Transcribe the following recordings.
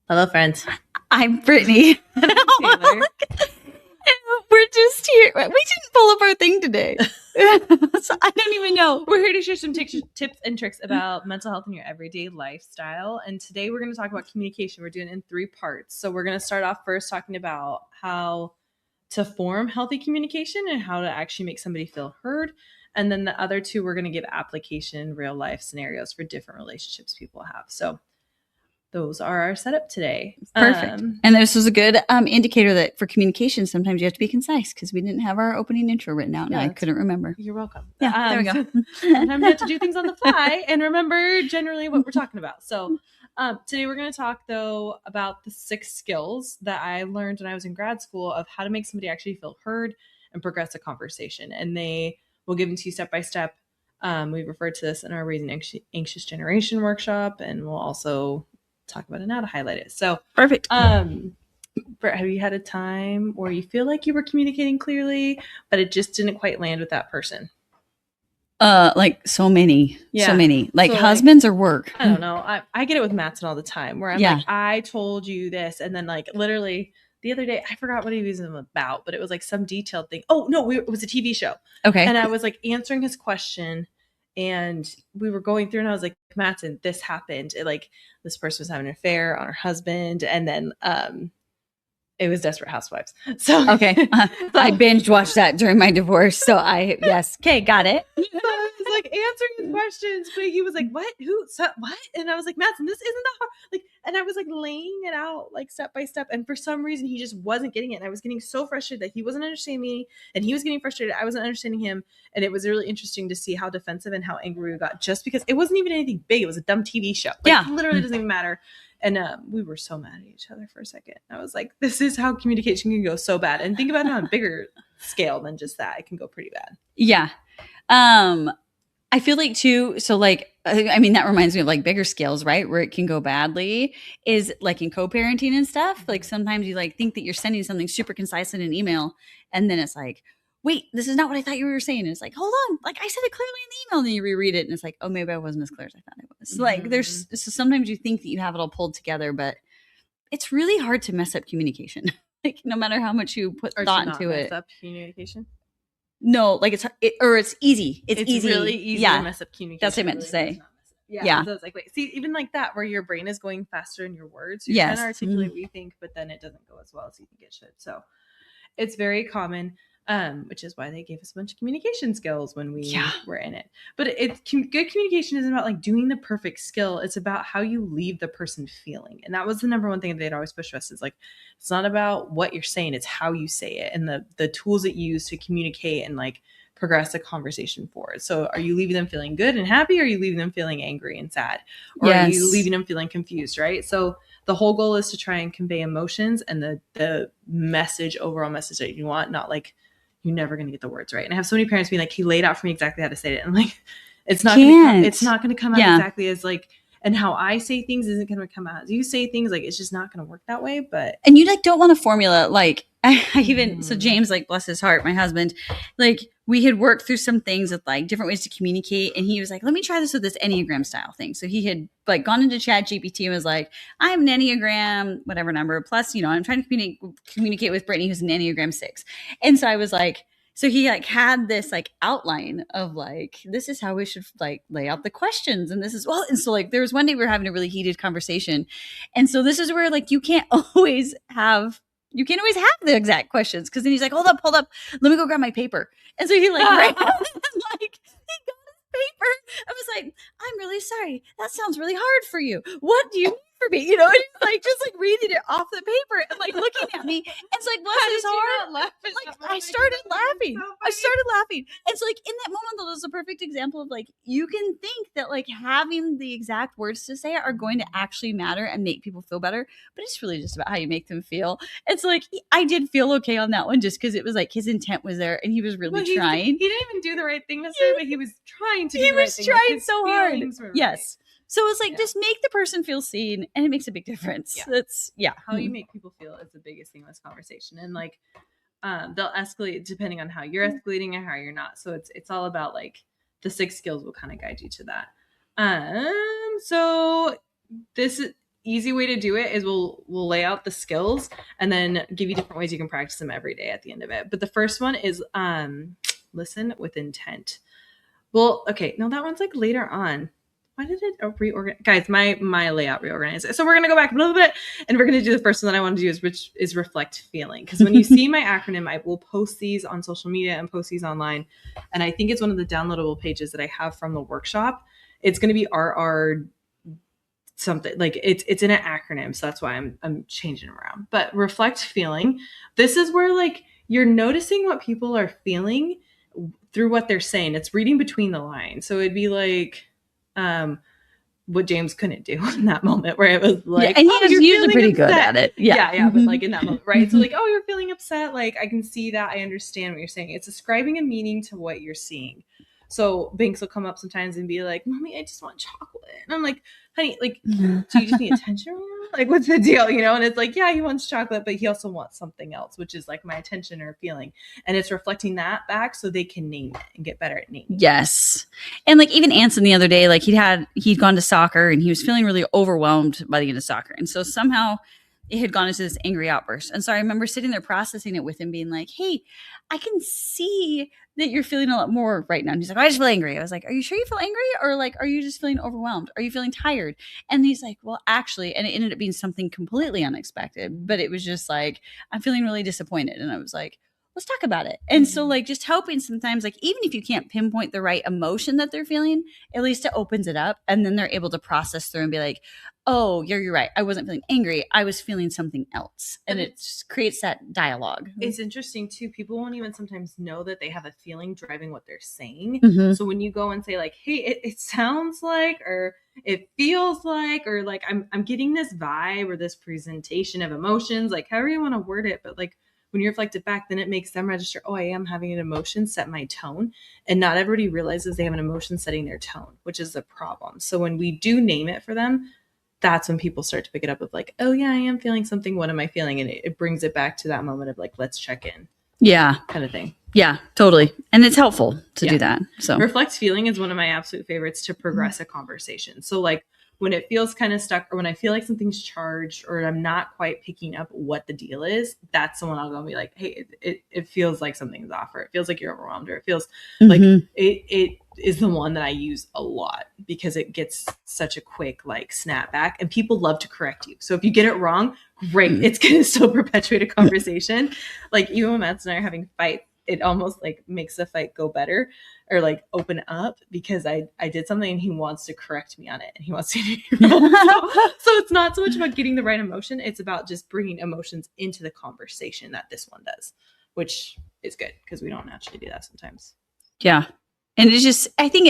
Hello, friends. I'm Brittany. Taylor. We're just here. We didn't pull up our thing today. So I don't even know. We're here to share some tips and tricks about mental health in your everyday lifestyle. And today we're going to talk about communication. We're doing it in 3 parts. So we're going to start off first talking about how to form healthy communication and how to actually make somebody feel heard. And then the other 2, we're going to give application real life scenarios for different relationships people have. So those are our setup today. Perfect. And this was a good indicator that for communication, sometimes you have to be concise because we didn't have our opening intro written out and I couldn't remember. You're welcome. Yeah, there we go. Sometimes you have to do things on the fly and remember generally what we're talking about. So today we're going to talk, though, about the 6 skills that I learned when I was in grad school of how to make somebody actually feel heard and progress a conversation. And they will give them to you step by step. We referred to this in our Raising Anxious Generation workshop, and we'll also talk about it now to highlight it. So perfect. Brett, have you had a time where you feel like you were communicating clearly, but it just didn't quite land with that person? Like so many. Like So, husbands or work. I don't know. I get it with Mattson all the time where I'm like, I told you this. And then like literally the other day, I forgot what he was about, but it was like some detailed thing. Oh no, it was a TV show. Okay. And I was like answering his question and we were going through and I was like, Mattson, this happened. Like this person was having an affair on her husband. And then, it was Desperate Housewives. So okay. I binge watched that during my divorce. So yes. Okay, got it. So I was like answering his questions, but he was like, "What? Who? What?" And I was like, "Mattson, this isn't that hard." Like, and I was like laying it out like step by step, and for some reason he just wasn't getting it. And I was getting so frustrated that he wasn't understanding me, and he was getting frustrated. I wasn't understanding him, and it was really interesting to see how defensive and how angry we got just because it wasn't even anything big. It was a dumb TV show. Like, literally doesn't even matter. And we were so mad at each other for a second. I was like, this is how communication can go so bad. And think about it on a bigger scale than just that. It can go pretty bad. Yeah. I feel like too, so like, I mean, that reminds me of like bigger scales, right? Where it can go badly is like in co-parenting and stuff. Like sometimes you like think that you're sending something super concise in an email and then it's like, wait, this is not what I thought you were saying. And it's like, hold on, like I said it clearly in the email. And then you reread it and it's like, oh, maybe I wasn't as clear as I thought I was. Like so sometimes you think that you have it all pulled together, but it's really hard to mess up communication. Like no matter how much you put thought into it. Mess up communication? No, like it's easy. It's easy. Really easy to mess up communication. That's what I meant to say. Yeah. So it's like, wait, see, even like that, where your brain is going faster in your words, you're trying to articulate what you think, but then it doesn't go as well as you think it should. So it's very common, which is why they gave us a bunch of communication skills when we were in it. But good communication isn't about like doing the perfect skill. It's about how you leave the person feeling. And that was the number one thing that they'd always push us is like, it's not about what you're saying, it's how you say it and the tools that you use to communicate and like progress a conversation forward. So are you leaving them feeling good and happy? Or are you leaving them feeling angry and sad? Or are you leaving them feeling confused, right? So the whole goal is to try and convey emotions and the overall message that you want, not like you're never going to get the words right. And I have so many parents being like, he laid out for me exactly how to say it. And I'm like, it's not going to come out exactly as like, and how I say things isn't going to come out as you say things. Like, it's just not going to work that way. And you like, don't want a formula. Like I even, so James, like, bless his heart, my husband, like we had worked through some things with like different ways to communicate. And he was like, let me try this with this Enneagram style thing. So he had like gone into ChatGPT and was like, I'm an Enneagram, whatever number. Plus, I'm trying to communicate with Brittany, who's an Enneagram 6. And so I was like, so he like had this like outline of like, this is how we should like lay out the questions. And this is, and so like, there was one day we were having a really heated conversation. And so this is where like, you can't always have the exact questions. Cause then he's like, hold up. Let me go grab my paper. And so he like, like he got his paper. I was like, I'm really sorry. That sounds really hard for you. What do you need for me? And he's like, just like reading it off the paper and like looking at me. And it's like, bless his heart. Like I started laughing. And so like in that moment though, there's a perfect example of like, you can think that like having the exact words to say are going to actually matter and make people feel better, but it's really just about how you make them feel. And so like, I did feel okay on that one just because it was like his intent was there and he was really trying. He didn't even do the right thing necessarily, but he was trying to do the right thing. He was trying so hard. Yes. So it's like, just make the person feel seen and it makes a big difference. That's how you make people feel is the biggest thing in this conversation. And like, they'll escalate depending on how you're escalating and how you're not. So it's all about like the 6 skills will kind of guide you to that. So this is, easy way to do it is we'll lay out the skills and then give you different ways you can practice them every day at the end of it. But the first one is listen with intent. Well, okay, no, that one's like later on. Why did it reorganize? Guys, my layout reorganized. So we're going to go back a little bit and we're going to do the first one that I want to do is reflect feeling. Because when you see my acronym, I will post these on social media and post these online. And I think it's one of the downloadable pages that I have from the workshop. It's going to be RR something, like it's in an acronym. So that's why I'm changing around. But reflect feeling. This is where like you're noticing what people are feeling through what they're saying. It's reading between the lines. So it'd be like what James couldn't do in that moment, where it was like, and he was usually pretty good at it. Yeah. But like in that moment, right? So like, oh, you're feeling upset. Like I can see that. I understand what you're saying. It's ascribing a meaning to what you're seeing. So Banks will come up sometimes and be like, Mommy, I just want chocolate. And I'm like, honey, like, do you just need attention right now? Like, what's the deal? You know? And it's like, yeah, he wants chocolate, but he also wants something else, which is like my attention or feeling. And it's reflecting that back so they can name it and get better at naming. Yes. And like even Anson the other day, like he'd gone to soccer and he was feeling really overwhelmed by the end of soccer. And so somehow it had gone into this angry outburst. And so I remember sitting there processing it with him, being like, hey, I can see that you're feeling a lot more right now. And he's like, I just feel angry. I was like, are you sure you feel angry? Or like, are you just feeling overwhelmed? Are you feeling tired? And he's like, well, actually, and it ended up being something completely unexpected, but it was just like, I'm feeling really disappointed. And I was like, let's talk about it. And so like just helping sometimes, like even if you can't pinpoint the right emotion that they're feeling, at least it opens it up. And then they're able to process through and be like, oh, you're right. I wasn't feeling angry. I was feeling something else. And it just creates that dialogue. It's interesting too. People won't even sometimes know that they have a feeling driving what they're saying. So when you go and say like, hey, it sounds like, or it feels like, or like, I'm getting this vibe or this presentation of emotions, like however you want to word it. But like when you reflect it back, then it makes them register, oh, I am having an emotion, set my tone. And not everybody realizes they have an emotion setting their tone, which is the problem. So when we do name it for them, that's when people start to pick it up of like, oh yeah, I am feeling something. What am I feeling? And it brings it back to that moment of like, let's check in. Yeah. Kind of thing. Yeah, totally. And it's helpful to do that. So reflect feeling is one of my absolute favorites to progress a conversation. So like when it feels kind of stuck or when I feel like something's charged or I'm not quite picking up what the deal is, that's the one I'll go and be like, hey, it feels like something's off, or it feels like you're overwhelmed, or it feels like it is the one that I use a lot because it gets such a quick like snap back, and people love to correct you. So if you get it wrong, great. It's going to still perpetuate a conversation. Like even when Matt and I are having fights, it almost like makes the fight go better or like open up because I did something and he wants to correct me on it and he wants to so it's not so much about getting the right emotion. It's about just bringing emotions into the conversation that this one does, which is good because we don't naturally do that sometimes. Yeah. And it's just, I think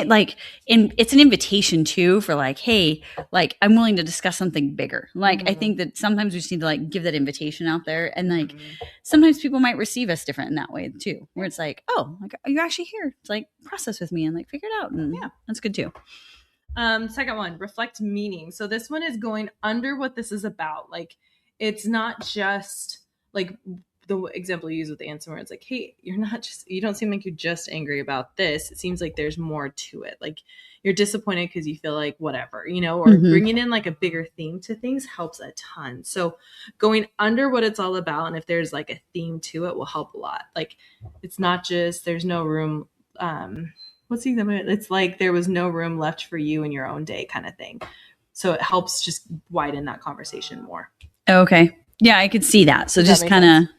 it's an invitation too for like, hey, like I'm willing to discuss something bigger. Like I think that sometimes we just need to like give that invitation out there, and like sometimes people might receive us different in that way too, where it's like, oh, like you're actually here to like process with me and like figure it out, and yeah, that's good too. Second one, reflect meaning. So this one is going under what this is about. Like it's not just like the example you use with the answer where it's like, hey, you don't seem like you're just angry about this. It seems like there's more to it. Like you're disappointed because you feel like whatever, you know, or bringing in like a bigger theme to things helps a ton. So going under what it's all about, and if there's like a theme to it, will help a lot. Like it's not just, there's no room. What's the example? It's like there was no room left for you in your own day kind of thing. So it helps just widen that conversation more. Okay. Yeah, I could see that. So just kind of,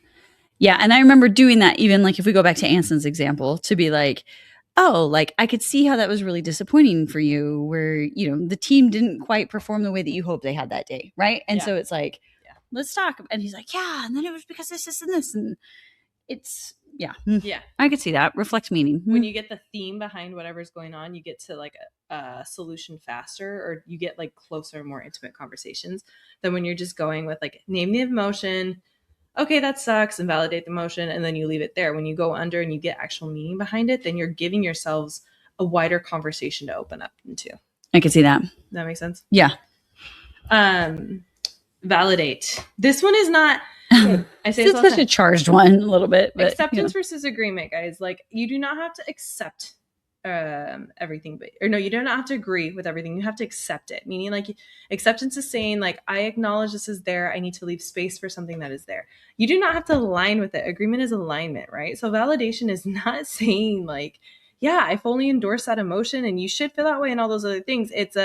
yeah. And I remember doing that even like if we go back to Anson's example, to be like, oh, like I could see how that was really disappointing for you where, you know, the team didn't quite perform the way that you hoped they had that day. Right. And so it's like, let's talk. And he's like, yeah. And then it was because this and this. And it's, yeah. I could see that. Reflect meaning. When you get the theme behind whatever's going on, you get to like a solution faster, or you get like closer, more intimate conversations than when you're just going with like name the emotion. Okay, that sucks, and validate the emotion, and then you leave it there. When you go under and you get actual meaning behind it, then you're giving yourselves a wider conversation to open up into. I can see that. Does that make sense? Yeah. Validate. This one is not. I say it's such a charged one, a little bit. But, acceptance versus agreement, guys. Like you do not have to accept everything, but, or no, you don't have to agree with everything. You have to accept it. Meaning like acceptance is saying like, I acknowledge this is there. I need to leave space for something that is there. You do not have to align with it. Agreement is alignment, right? So validation is not saying like, yeah, I fully endorse that emotion and you should feel that way and all those other things. It's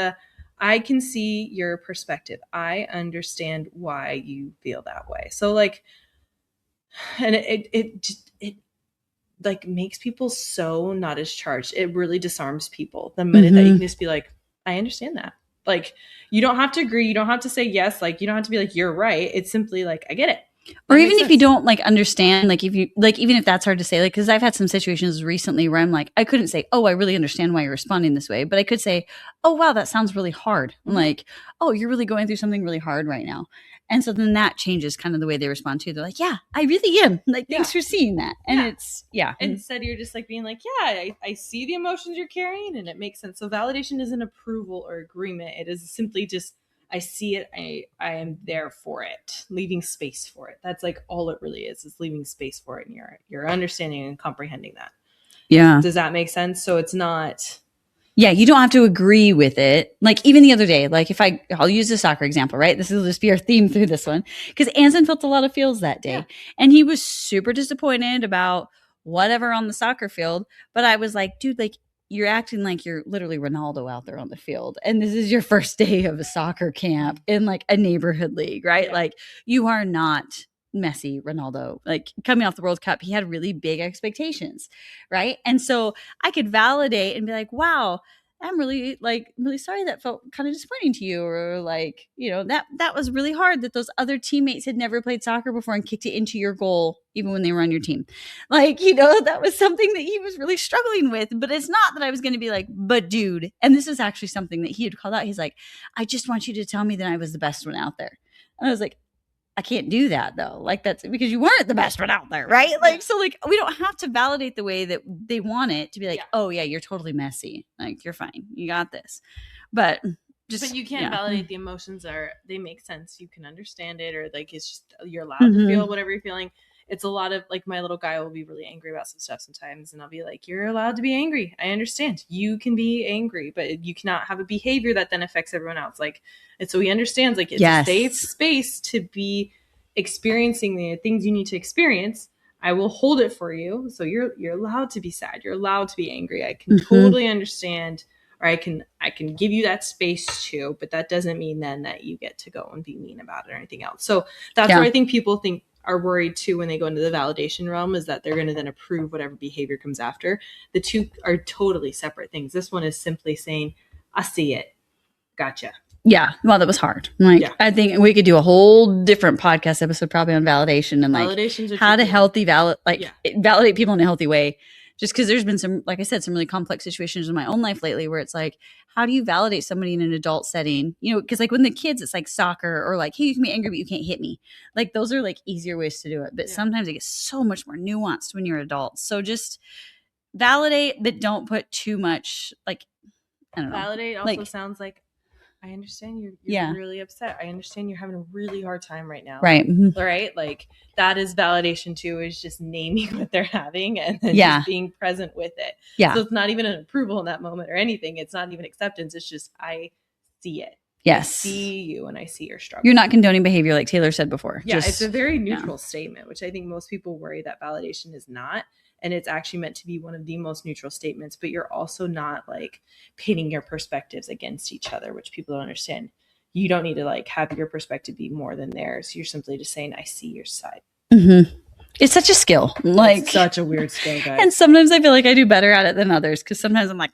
I can see your perspective. I understand why you feel that way. So like, and it like makes people so not as charged. It really disarms people the minute that you can just be like, I understand that. Like, you don't have to agree. You don't have to say yes. Like, you don't have to be like, you're right. It's simply like, I get it. Or even if you don't like understand, like if you like, even if that's hard to say, like, because I've had some situations recently where I'm like, I couldn't say, oh, I really understand why you're responding this way, but I could say, oh, wow, that sounds really hard. Mm-hmm. Like, oh, you're really going through something really hard right now. And so then that changes kind of the way they respond to. They're like, yeah, I really am. Like, thanks for seeing that. And it's, Instead, you're just like being like, yeah, I see the emotions you're carrying and it makes sense. So validation isn't approval or agreement. It is simply just, I see it. I am there for it, leaving space for it. That's like all it really is leaving space for it. And you're understanding and comprehending that. Yeah. Does that make sense? So it's not. Yeah, you don't have to agree with it. Like even the other day, like if I'll use the soccer example, right? This will just be our theme through this one. Because Anson felt a lot of feels that day. Yeah. And he was super disappointed about whatever on the soccer field. But I was like, dude, like you're acting like you're literally Ronaldo out there on the field. And this is your first day of a soccer camp in like a neighborhood league, right? Yeah. Like you are not Messi, Ronaldo, like coming off the World Cup, he had really big expectations, right? And so I could validate and be like, wow, I'm really sorry that felt kind of disappointing to you, or like, you know, that was really hard that those other teammates had never played soccer before and kicked it into your goal even when they were on your team. Like, you know, that was something that he was really struggling with. But it's not that I was going to be like, but dude, and this is actually something that he had called out. He's like, I just want you to tell me that I was the best one out there. And I was like, I can't do that though. Like that's because you weren't the best one out there, right? Like, so like we don't have to validate the way that they want it to be like, oh yeah, you're totally messy. Like you're fine. You got this. But you can't validate the emotions they make sense. You can understand it, or like, it's just, you're allowed to feel whatever you're feeling. It's a lot of like, my little guy will be really angry about some stuff sometimes. And I'll be like, you're allowed to be angry. I understand you can be angry, but you cannot have a behavior that then affects everyone else. Like, and so he understands like it's a safe space to be experiencing the things you need to experience. I will hold it for you. So you're allowed to be sad. You're allowed to be angry. I can totally understand, or I can give you that space too, but that doesn't mean then that you get to go and be mean about it or anything else. So that's where I think people are worried too when they go into the validation realm, is that they're going to then approve whatever behavior comes after. The two are totally separate things. This one is simply saying, I see it. Gotcha. Yeah. Well, that was hard. Like, I think we could do a whole different podcast episode probably on validation and like how to validate people in a healthy way. Just because there's been some, like I said, some really complex situations in my own life lately where it's like, how do you validate somebody in an adult setting? You know, because like when the kids, it's like soccer or like, hey, you can be angry, but you can't hit me. Like those are like easier ways to do it. But sometimes it gets so much more nuanced when you're adults. So just validate, but don't put too much, like, I don't know. Validate also sounds like, I understand you're really upset. I understand you're having a really hard time right now. Right. Mm-hmm. Right. Like that is validation too, is just naming what they're having and then just being present with it. Yeah. So it's not even an approval in that moment or anything. It's not even acceptance. It's just, I see it. Yes. I see you and I see your struggle. You're not condoning behavior like Taylor said before. Yeah. It's a very neutral statement, which I think most people worry that validation is not. And it's actually meant to be one of the most neutral statements, but you're also not like pitting your perspectives against each other, which people don't understand. You don't need to like have your perspective be more than theirs. You're simply just saying, I see your side. Mm-hmm. It's such a skill. Like it's such a weird skill, guys. And sometimes I feel like I do better at it than others. Cause sometimes I'm like,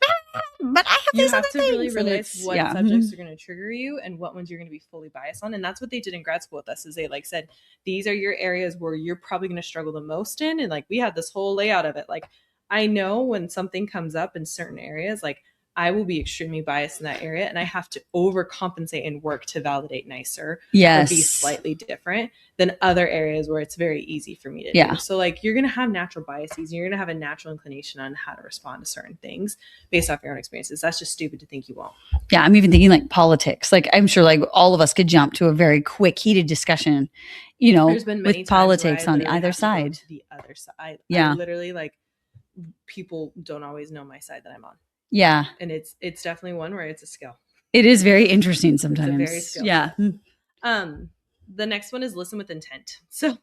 but I have these other things. You have to really realize what subjects are going to trigger you and what ones you're going to be fully biased on. And that's what they did in grad school with us, is they like said, these are your areas where you're probably going to struggle the most in. And like, we had this whole layout of it. Like, I know when something comes up in certain areas, like I will be extremely biased in that area and I have to overcompensate and work to validate nicer or be slightly different than other areas where it's very easy for me to do. So like you're going to have natural biases and you're going to have a natural inclination on how to respond to certain things based off your own experiences. That's just stupid to think you won't. Yeah. I'm even thinking like politics. Like I'm sure like all of us could jump to a very quick heated discussion, you know, with politics on either side. The other side. I literally like people don't always know my side that I'm on. Yeah. And it's definitely one where it's a skill. It is very interesting sometimes. It's a very skill. Yeah. The next one is listen with intent. So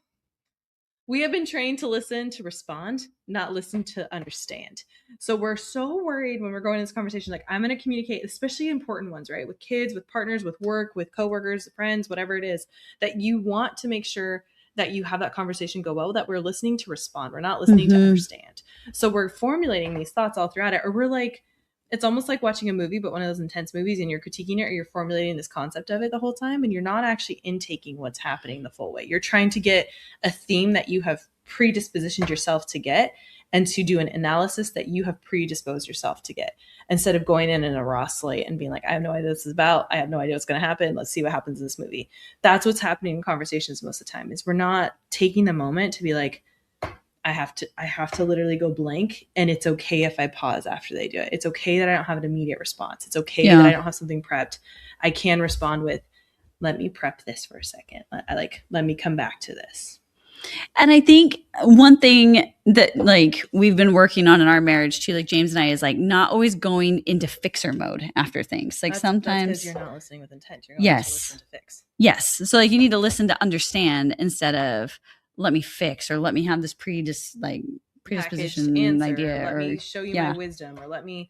we have been trained to listen to respond, not listen to understand. So we're so worried when we're going into this conversation, like I'm going to communicate, especially important ones, right? With kids, with partners, with work, with coworkers, friends, whatever it is, that you want to make sure that you have that conversation go well, that we're listening to respond. We're not listening to understand. So we're formulating these thoughts all throughout it, or we're like, it's almost like watching a movie, but one of those intense movies, and you're critiquing it or you're formulating this concept of it the whole time, and you're not actually intaking what's happening the full way. You're trying to get a theme that you have predispositioned yourself to get, and to do an analysis that you have predisposed yourself to get, instead of going in a raw slate and being like, I have no idea what this is about. I have no idea what's going to happen. Let's see what happens in this movie. That's what's happening in conversations most of the time, is we're not taking the moment to be like, I have to literally go blank, and it's okay if I pause after they do it. It's okay that I don't have an immediate response. It's okay that I don't have something prepped. I can respond with, let me prep this for a second. Let me come back to this. And I think one thing that like we've been working on in our marriage too, like James and I, is like not always going into fixer mode after things. Like sometimes that's because you're not listening with intent. You're going to listen to fix. Yes. So like you need to listen to understand instead of let me fix, or let me have this predisposition answer, idea, let me show you my wisdom, or let me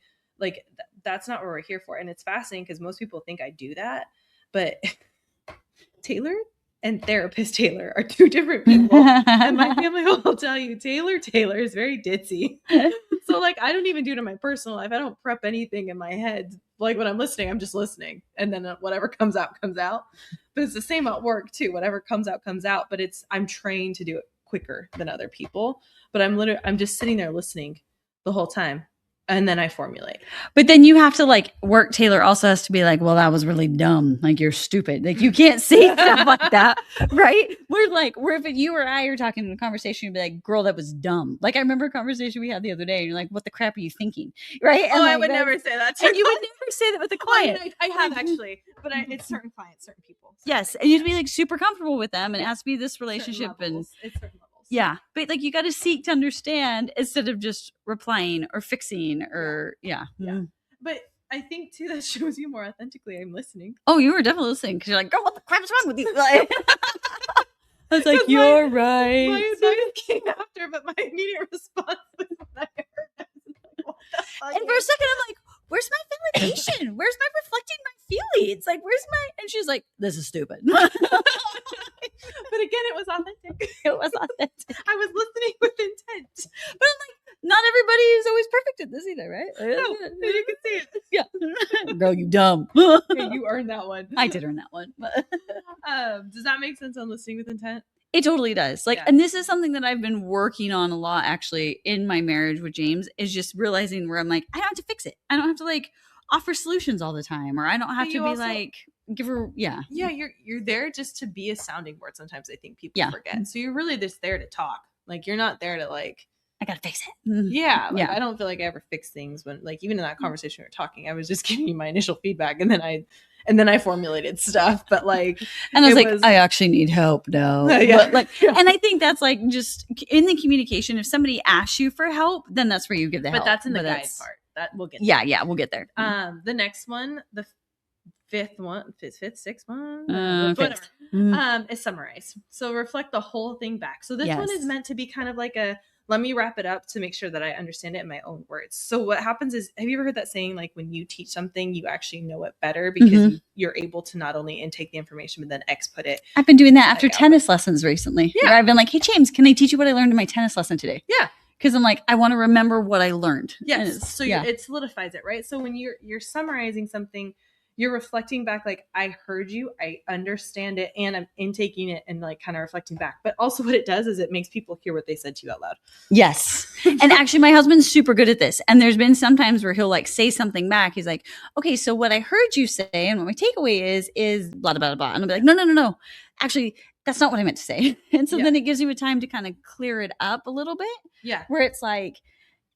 that's not what we're here for. And it's fascinating because most people think I do that, but Taylor and therapist Taylor are two different people. And my family will tell you Taylor is very ditzy. So like I don't even do it in my personal life. I don't prep anything in my head. Like when I'm listening, I'm just listening, and then whatever comes out comes out. But it's the same at work too. Whatever comes out comes out. But I'm trained to do it quicker than other people. But I'm just sitting there listening the whole time. And then I formulate. But then you have to like work. Taylor also has to be like, well, that was really dumb. Like you're stupid. Like you can't say stuff like that. Right. We're if you or I are talking in a conversation, you'd be like, girl, that was dumb. Like I remember a conversation we had the other day, and you're like, what the crap are you thinking? Right. And I would never say that to you. You would never say that with a client. I have actually, but it's certain clients, certain people. So yes. And you'd be like super comfortable with them, and it has to be this relationship. And it's certain levels. Yeah. But like you got to seek to understand instead of just replying or fixing or yeah. But I think too, that shows you more authentically I'm listening. Oh, you were definitely listening, because you're like, girl, what the crap's wrong with you? Like, I was like, you're right. My came after, but my immediate response was when I heard that. And for a second, I'm like, where's my validation? Where's my reflecting my feelings? Like, where's my... And she's like, this is stupid. But again, it was authentic. It was authentic. I was listening with intent. But I'm like, not everybody is always perfect at this either, right? No, you can see it. Yeah. Girl, you dumb. Yeah, you earned that one. I did earn that one. Does that make sense on listening with intent? It totally does. Like, and this is something that I've been working on a lot actually in my marriage with James, is just realizing where I'm like, I don't have to fix it. I don't have to like offer solutions all the time, or I don't have to be also, like, give her, yeah, you're there just to be a sounding board. Sometimes I think people forget. So you're really just there to talk. Like you're not there to like, I gotta fix it. Yeah, like I don't feel like I ever fix things. When like even in that conversation we were talking, I was just giving you my initial feedback, and then I formulated stuff. But like, and I was like, I actually need help now. But like, and I think that's like just in the communication. If somebody asks you for help, then that's where you give the help. But that's in the guide part. That we'll get. Yeah, we'll get there. The next one, the sixth one, is summarize. So reflect the whole thing back. So this one is meant to be kind of like a, let me wrap it up to make sure that I understand it in my own words. So what happens is, have you ever heard that saying, like when you teach something, you actually know it better because you're able to not only intake the information, but then exput it. I've been doing that after tennis lessons recently. Yeah. Where I've been like, hey, James, can I teach you what I learned in my tennis lesson today? Yeah. Because I'm like, I want to remember what I learned. Yes. So it solidifies it, right? So when you're summarizing something, you're reflecting back, like, I heard you, I understand it, and I'm intaking it and like kind of reflecting back. But also what it does is it makes people hear what they said to you out loud. Yes. And actually my husband's super good at this. And there's been some times where he'll like say something back. He's like, okay, so what I heard you say and what my takeaway is blah, blah, blah, blah. And I'll be like, no. Actually, that's not what I meant to say. And so then it gives you a time to kind of clear it up a little bit. Yeah. Where it's like,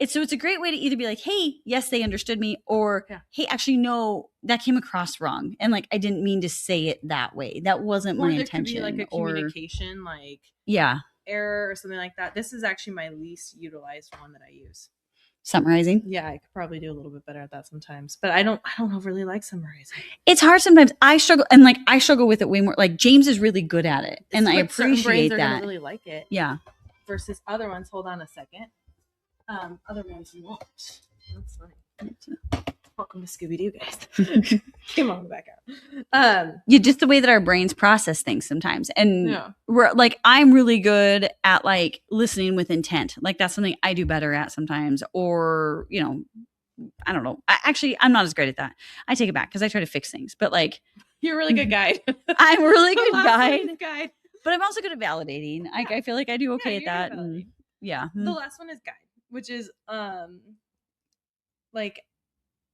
it's a great way to either be like, hey, yes, they understood me, or hey, actually, no, that came across wrong. And like, I didn't mean to say it that way. That wasn't my intention. Could be like a communication, like error or something like that. This is actually my least utilized one that I use. Summarizing. Yeah, I could probably do a little bit better at that sometimes, but I don't really like summarizing. It's hard sometimes. I struggle with it way more. Like James is really good at it, and I appreciate that. Are really like it. Yeah. Versus other ones. Hold on a second. Other ones won't. That's funny. Welcome to Scooby-Doo, guys. Come on, back out. Yeah, just the way that our brains process things sometimes. And we're like, I'm really good at like listening with intent. Like that's something I do better at sometimes. Or, you know, I don't know. I'm not as great at that. I take it back because I try to fix things. But like, you're a really good guide. I'm a really good guide. But I'm also good at validating. Yeah. I feel like I do okay at that. And, yeah. The last one is guide, which is like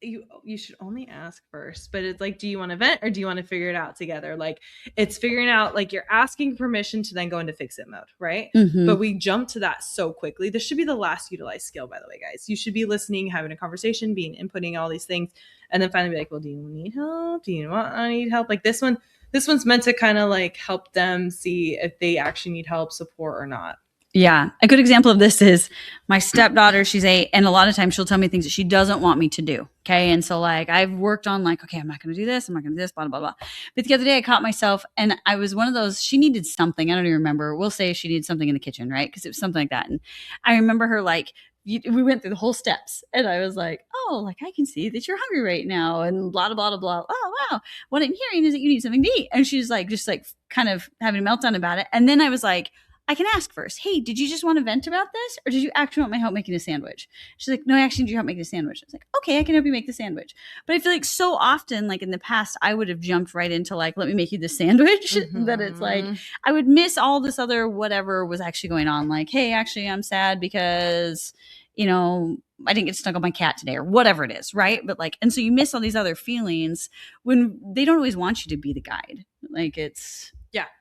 you should only ask first, but it's like, do you want to vent or do you want to figure it out together? Like it's figuring out, like you're asking permission to then go into fix it mode, right? Mm-hmm. But we jump to that so quickly. This should be the last utilized skill, by the way, guys. You should be listening, having a conversation, inputting all these things, and then finally be like, well, do you need help? Do you want I need help? Like this one's meant to kind of like help them see if they actually need help, support, or not. Yeah. A good example of this is my stepdaughter. She's 8. And a lot of times she'll tell me things that she doesn't want me to do. Okay. And so like I've worked on like, okay, I'm not going to do this. I'm not going to do this, blah, blah, blah. But the other day I caught myself and I was one of those, she needed something. I don't even remember. We'll say she needed something in the kitchen, right? Because it was something like that. And I remember her like, we went through the whole steps and I was like, oh, like I can see that you're hungry right now and blah, blah, blah, blah. Oh, wow. What I'm hearing is that you need something to eat. And she's like, just like kind of having a meltdown about it. And then I was like, I can ask first, hey, did you just want to vent about this? Or did you actually want my help making a sandwich? She's like, no, I actually need your help making a sandwich. I was like, okay, I can help you make the sandwich. But I feel like so often, like in the past, I would have jumped right into like, let me make you the sandwich. Mm-hmm. That it's like, I would miss all this other whatever was actually going on. Like, hey, actually, I'm sad because, you know, I didn't get to snuggle my cat today or whatever it is, right? But like, and so you miss all these other feelings when they don't always want you to be the guide. Like it's...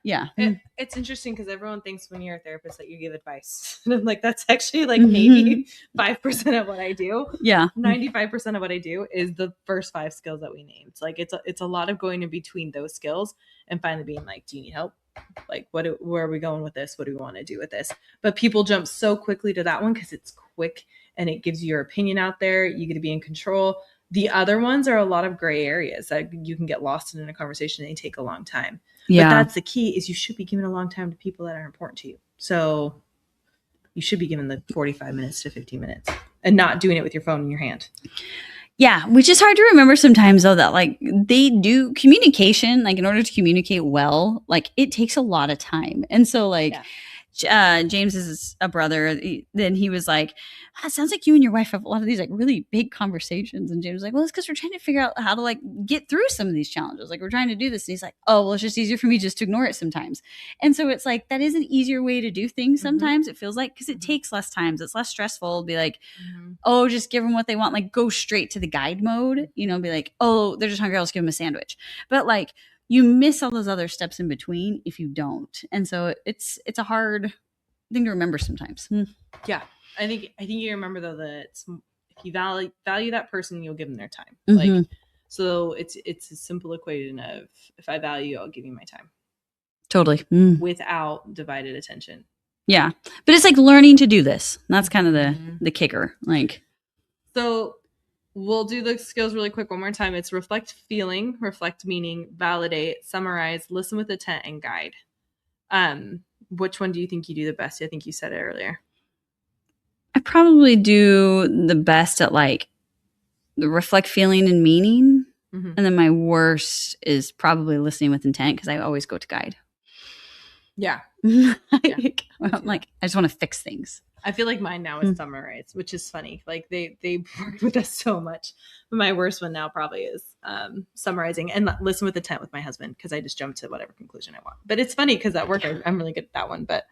Yeah. It's interesting because everyone thinks when you're a therapist that you give advice. Like that's actually like maybe 5% of what I do. Yeah. 95% of what I do is the first 5 skills that we named. It's like it's a lot of going in between those skills and finally being like, do you need help? Like where are we going with this? What do we want to do with this? But people jump so quickly to that one because it's quick and it gives you your opinion out there. You get to be in control. The other ones are a lot of gray areas that you can get lost in a conversation and they take a long time. Yeah. But that's the key is you should be giving a long time to people that are important to you. So you should be giving the 45 minutes to 15 minutes and not doing it with your phone in your hand. Yeah, which is hard to remember sometimes though, that like they do communication, like in order to communicate well, like it takes a lot of time. And so like James is a brother. Then he was like, it sounds like you and your wife have a lot of these like really big conversations. And James was like, well, it's because we're trying to figure out how to like get through some of these challenges. Like we're trying to do this. And he's like, oh, well, it's just easier for me just to ignore it sometimes. And so it's like, that is an easier way to do things sometimes. It feels like, because it takes less time. It's less stressful. Be like, oh, just give them what they want. Like go straight to the guide mode, you know, be like, oh, they're just hungry. I'll just give them a sandwich. But like, you miss all those other steps in between if you don't. And so it's a hard thing to remember sometimes. Yeah. I think you remember though that if you value that person, you'll give them their time. Like, so it's a simple equation of if I value you, I'll give you my time. Totally. Without divided attention. Yeah. But it's like learning to do this. That's kind of the kicker. Like, so we'll do the skills really quick one more time. It's reflect feeling, reflect meaning, validate, summarize, listen with intent, and guide. Which one do you think you do the best? I think you said it earlier. I probably do the best at like the reflect feeling and meaning. And then my worst is probably listening with intent because I always go to guide. Yeah. I'm like, I just want to fix things. I feel like mine now is summarize, which is funny. Like they worked with us so much. But my worst one now probably is summarizing and listen with intent with my husband because I just jump to whatever conclusion I want. But it's funny because at work I'm really good at that one. But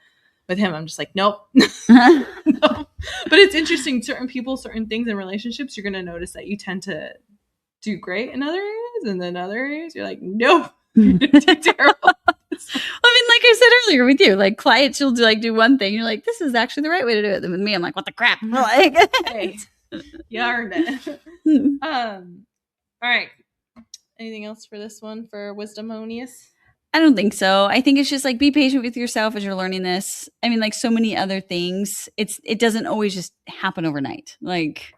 with him, I'm just like, nope. No. But it's interesting. Certain people, certain things in relationships, you're going to notice that you tend to do great in other areas. And then other areas, you're like, no, you're going to do terrible. I mean, like I said earlier with you, like clients, you'll do one thing. You're like, this is actually the right way to do it. Then with me, I'm like, what the crap? Like, hey, you earned it. All right. Anything else for this one for Wisdomonious? I don't think so. I think it's just like be patient with yourself as you're learning this. I mean, like so many other things, it doesn't always just happen overnight. Like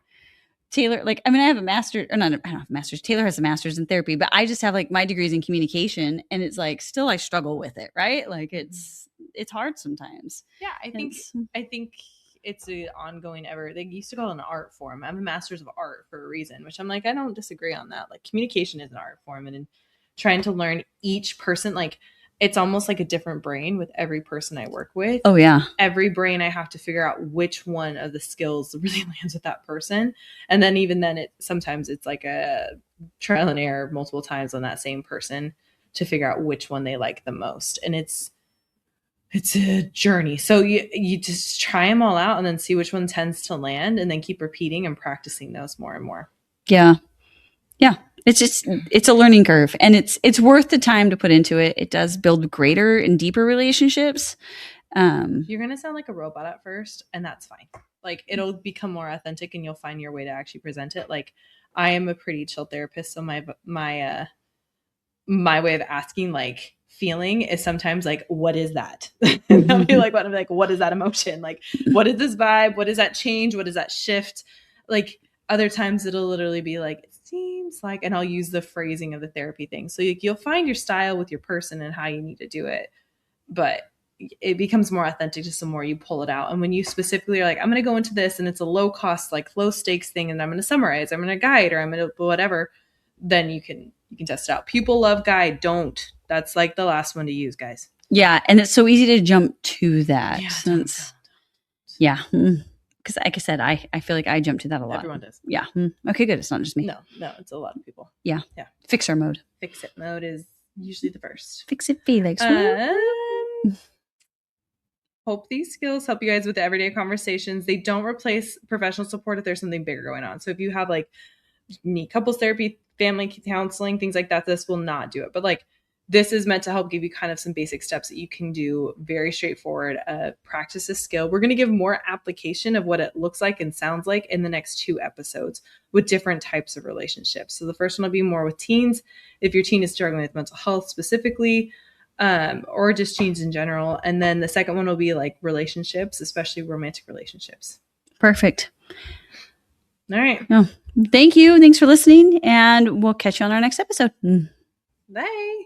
Taylor, like I mean, I have a master, or not, I don't have a master's. Taylor has a master's in therapy, but I just have like my degrees in communication, and it's like still I struggle with it, right? Like it's hard sometimes. Yeah, I think it's an ongoing ever. They used to call it an art form. I'm a master's of art for a reason, which I'm like, I don't disagree on that. Like communication is an art form, and in trying to learn each person, like it's almost like a different brain with every person I work with. Oh yeah. Every brain I have to figure out which one of the skills really lands with that person. And then even then sometimes it's like a trial and error multiple times on that same person to figure out which one they like the most. And it's a journey. So you just try them all out and then see which one tends to land and then keep repeating and practicing those more and more. Yeah. Yeah. It's a learning curve, and it's worth the time to put into it. It does build greater and deeper relationships. You're going to sound like a robot at first, and that's fine. Like it'll become more authentic and you'll find your way to actually present it. Like I am a pretty chill therapist. So my way of asking like feeling is sometimes like, what is that? And I'll be like, what is that emotion? Like, what is this vibe? What does that change? What does that shift? Like other times it'll literally be like, it seems like, and I'll use the phrasing of the therapy thing. So you'll find your style with your person and how you need to do it. But it becomes more authentic just the more you pull it out. And when you specifically are like, I'm going to go into this and it's a low cost, like low stakes thing, and I'm going to summarize, I'm going to guide, or I'm going to whatever, then you can test it out. People love guide. Don't. That's like the last one to use, guys. Yeah. And it's so easy to jump to that. Yeah. Because like I said, I feel like I jump to that a lot. Everyone does. Yeah. Okay, good. It's not just me. No, it's a lot of people. Yeah. Fixer mode. Fix it mode is usually the first. Fix it, Felix. Hope these skills help you guys with the everyday conversations. They don't replace professional support if there's something bigger going on. So if you have like need couples therapy, family counseling, things like that, this will not do it. But like this is meant to help give you kind of some basic steps that you can do very straightforward. Practice a skill. We're going to give more application of what it looks like and sounds like in the next 2 episodes with different types of relationships. So the first one will be more with teens. If your teen is struggling with mental health specifically, or just teens in general. And then the second one will be like relationships, especially romantic relationships. Perfect. All right. Oh, thank you. Thanks for listening. And we'll catch you on our next episode. Bye.